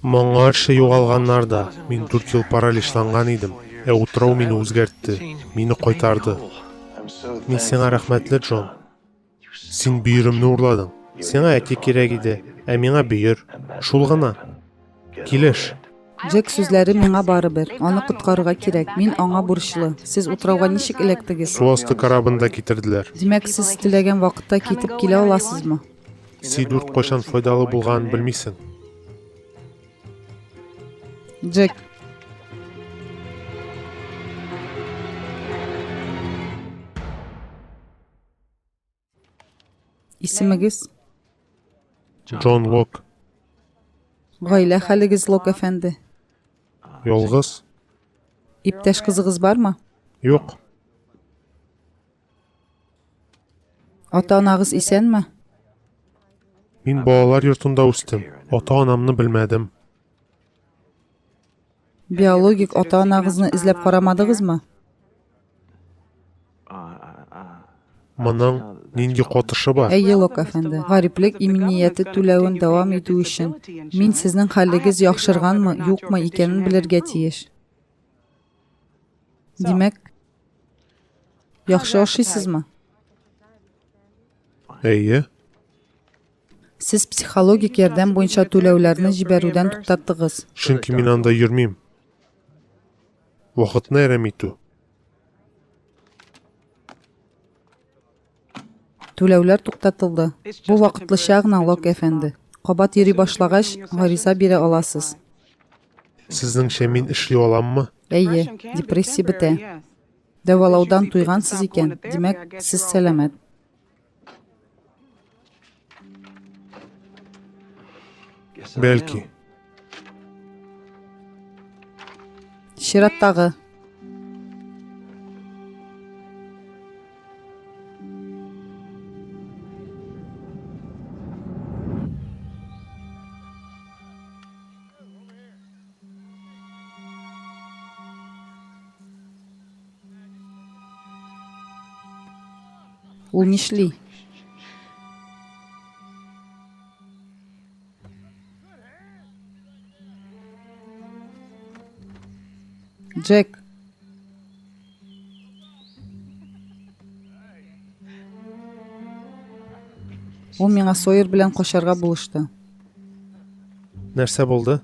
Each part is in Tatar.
Моңаршы юғалғаннарда мен 4 ел паралишланған едім. Утрау мені өзгертті, мені қойтарды. Мен сеңа рахмәтлі, Джон. Сен бүйірімні ұрладың. Сеңа әте керек еді, меңа бүйір. Шул гына. Килеш. Джек сүзләре миңа барыбер. Аны коткарырга кирәк. Мин аңа бурычлы. Сез утрауга ничек электегез? Су асты карабында китерделәр. Димәк, сез теләгән вакытта китеп килә аласызмы? Сидурт кайчан файдалы булганын белмисең. Джек. Исемегез? Джон Лок. Гаилә хәлегез, Лок әфәнде. Ялгыз? Иптәш кызыгыз бармы? Юк. Ата-анагыз исәнме? Мин балалар йортында үстем. Ата-анамны белмәдем. Биологик ата-анагызны эзләп карамадыгызмы? Моның нинди катышы бар? Әйе, Лок әфәнде. Гариплек иминияте түләвен дәвам итү өчен мин сезнең хәлегез яхшырганмы, юкмы икәнен белергә тиеш. Димәк, яхшы ашыйсызмы? Әйе. Сез психологик ярдәм буенча түләүләрне җибәрүдән туктаттыгыз. Чөнки мин анда йөрмим. Вакытны әрәм итү. Түләүләр туктатылды. Бу вакытлыча гына, Лок әфәнде. Кабат йөри башлагач, гариза бирә аласыз. Сезнеңчә мин эшли аламмы? Әйе, депрессия бетә. Дәвалаудан туйгансыз икән, димәк, сез сәламәт. Бәлки. Чираттагы. Ул нишли? Джек. Ул миңа Сойер белән качарга булышты. Нәрсә булды?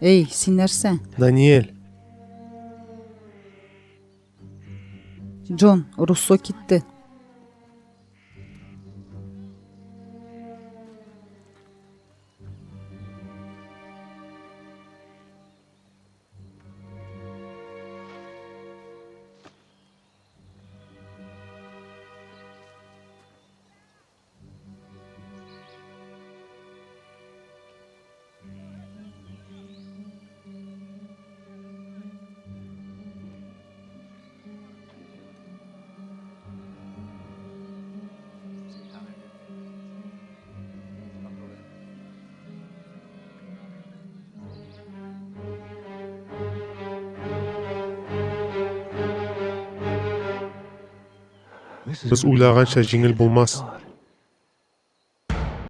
Эй, син нәрсә? Даниэль. Джон, Руссо китте. Без уйлаганча җиңел булмас.